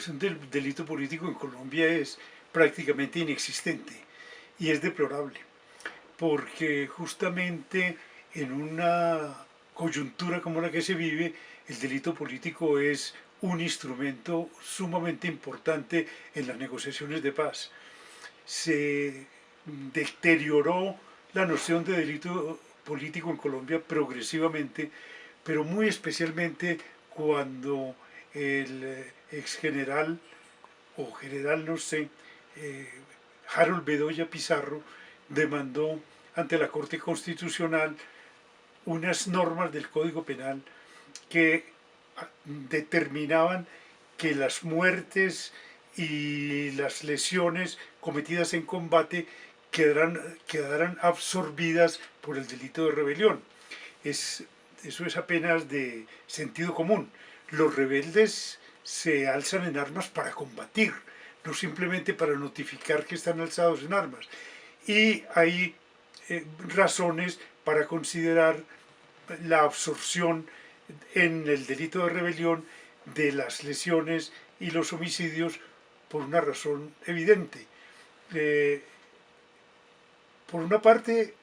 situación del delito político en Colombia es prácticamente inexistente y es deplorable, porque justamente en una coyuntura como la que se vive, el delito político es un instrumento sumamente importante en las negociaciones de paz. Se deterioró la noción de delito político en Colombia progresivamente, pero muy especialmente cuando el ex general o general, no sé, eh, Harold Bedoya Pizarro demandó ante la Corte Constitucional unas normas del Código Penal que determinaban que las muertes y las lesiones cometidas en combate quedarán absorbidas por el delito de rebelión. Eso es apenas de sentido común. Los rebeldes se alzan en armas para combatir, no simplemente para notificar que están alzados en armas. Y hay razones para considerar la absorción en el delito de rebelión de las lesiones y los homicidios por una razón evidente. Eh, por una parte,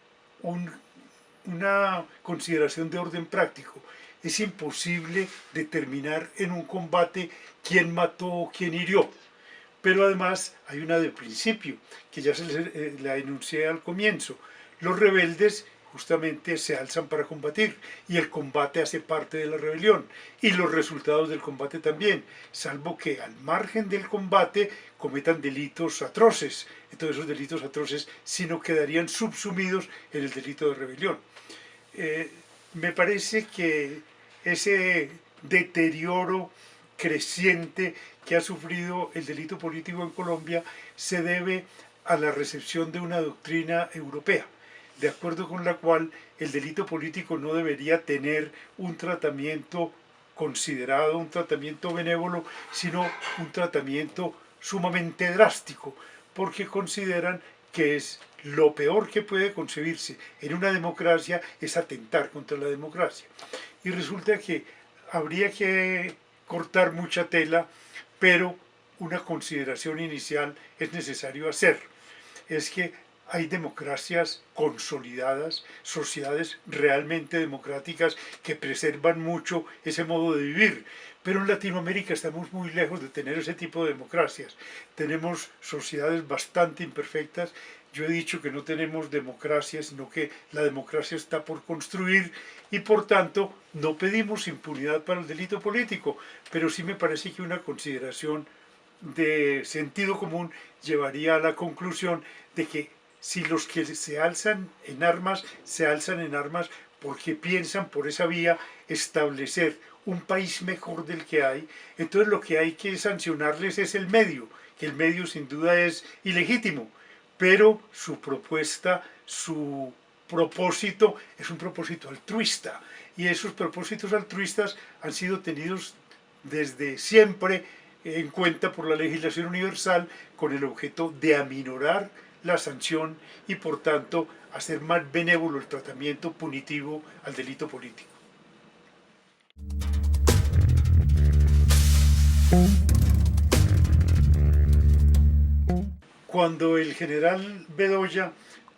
una consideración de orden práctico. Es imposible determinar en un combate quién mató o quién hirió. Pero además hay una de principio, que ya la enuncié al comienzo. Los rebeldes justamente se alzan para combatir y el combate hace parte de la rebelión y los resultados del combate también, salvo que al margen del combate cometan delitos atroces. Entonces esos delitos atroces sí no quedarían subsumidos en el delito de rebelión. Me parece que ese deterioro creciente que ha sufrido el delito político en Colombia se debe a la recepción de una doctrina europea, de acuerdo con la cual el delito político no debería tener un tratamiento considerado, un tratamiento benévolo, sino un tratamiento sumamente drástico, porque consideran que es lo peor que puede concebirse en una democracia es atentar contra la democracia. Y resulta que habría que cortar mucha tela, pero una consideración inicial es necesario hacer. Es que hay democracias consolidadas, sociedades realmente democráticas que preservan mucho ese modo de vivir. Pero en Latinoamérica estamos muy lejos de tener ese tipo de democracias. Tenemos sociedades bastante imperfectas. Yo he dicho que no tenemos democracia, sino que la democracia está por construir y por tanto no pedimos impunidad para el delito político, pero sí me parece que una consideración de sentido común llevaría a la conclusión de que si los que se alzan en armas porque piensan por esa vía establecer un país mejor del que hay, entonces lo que hay que sancionarles es el medio, que el medio sin duda es ilegítimo, pero su propuesta, su propósito es un propósito altruista, y esos propósitos altruistas han sido tenidos desde siempre en cuenta por la legislación universal con el objeto de aminorar la sanción y por tanto hacer más benévolo el tratamiento punitivo al delito político. Cuando el general Bedoya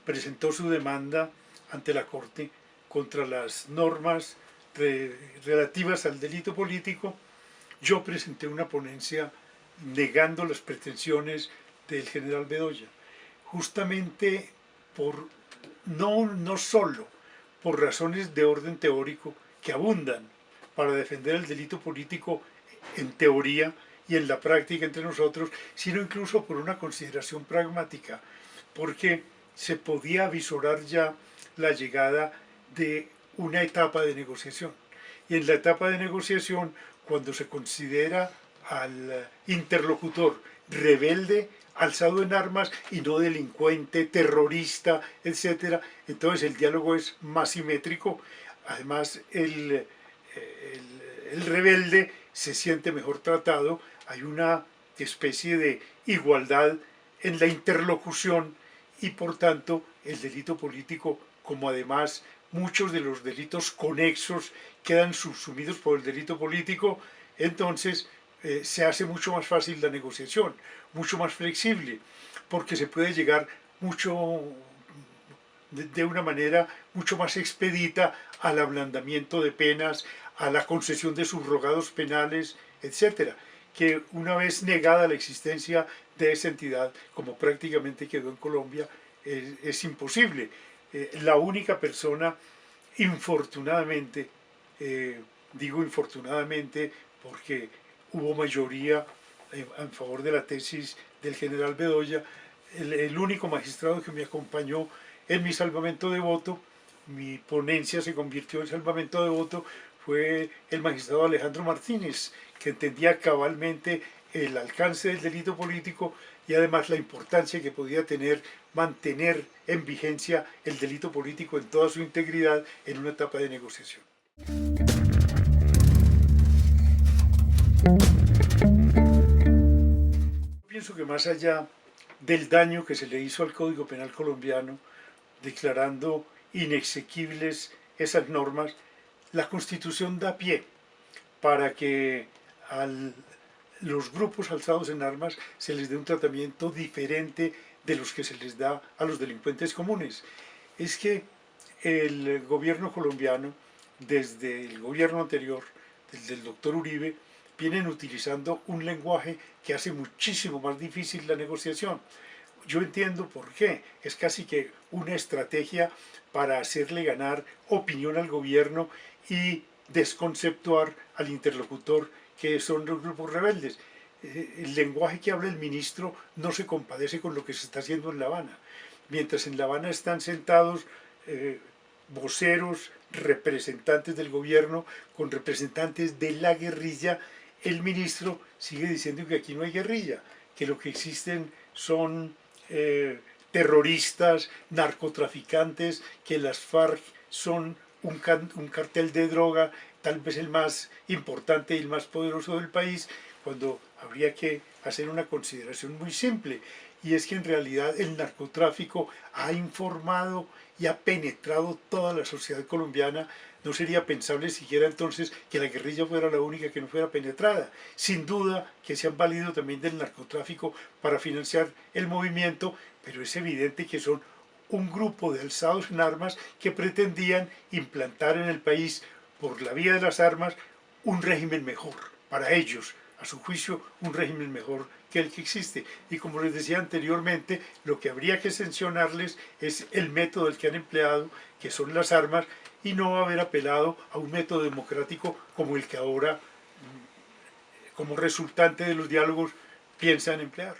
presentó su demanda ante la Corte contra las normas relativas al delito político, yo presenté una ponencia negando las pretensiones del general Bedoya, justamente por no solo por razones de orden teórico que abundan para defender el delito político en teoría y en la práctica entre nosotros, sino incluso por una consideración pragmática, porque se podía avisorar ya la llegada de una etapa de negociación. Y en la etapa de negociación, cuando se considera al interlocutor rebelde, alzado en armas y no delincuente, terrorista, etc., entonces el diálogo es más simétrico. Además, el rebelde se siente mejor tratado, hay una especie de igualdad en la interlocución y por tanto el delito político, como además muchos de los delitos conexos quedan subsumidos por el delito político, entonces se hace mucho más fácil la negociación, mucho más flexible, porque se puede llegar mucho de una manera mucho más expedita al ablandamiento de penas, a la concesión de subrogados penales, etcétera, que una vez negada la existencia de esa entidad, como prácticamente quedó en Colombia, es imposible. La única persona, infortunadamente, digo infortunadamente porque hubo mayoría en favor de la tesis del general Bedoya, el único magistrado que me acompañó en mi salvamento de voto, mi ponencia se convirtió en salvamento de voto, fue el magistrado Alejandro Martínez, que entendía cabalmente el alcance del delito político y además la importancia que podía tener mantener en vigencia el delito político en toda su integridad en una etapa de negociación. Pienso que más allá del daño que se le hizo al Código Penal colombiano, declarando inexequibles esas normas, la Constitución da pie para que a los grupos alzados en armas se les dé un tratamiento diferente de los que se les da a los delincuentes comunes. Es que el gobierno colombiano, desde el gobierno anterior, desde el doctor Uribe, vienen utilizando un lenguaje que hace muchísimo más difícil la negociación. Yo entiendo por qué, es casi que una estrategia para hacerle ganar opinión al gobierno y desconceptuar al interlocutor que son los grupos rebeldes. El lenguaje que habla el ministro no se compadece con lo que se está haciendo en La Habana. Mientras en La Habana están sentados voceros, representantes del gobierno con representantes de la guerrilla, el ministro sigue diciendo que aquí no hay guerrilla, que lo que existen son terroristas, narcotraficantes, que las FARC son un cartel de droga, tal vez el más importante y el más poderoso del país, cuando habría que hacer una consideración muy simple, y es que en realidad el narcotráfico ha informado y ha penetrado toda la sociedad colombiana. No sería pensable siquiera entonces que la guerrilla fuera la única que no fuera penetrada. Sin duda que se han valido también del narcotráfico para financiar el movimiento, pero es evidente que son un grupo de alzados en armas que pretendían implantar en el país, por la vía de las armas, un régimen mejor para ellos, a su juicio un régimen mejor que el que existe. Y como les decía anteriormente, lo que habría que sancionarles es el método del que han empleado, que son las armas, y no haber apelado a un método democrático como el que ahora, como resultante de los diálogos, piensan emplear.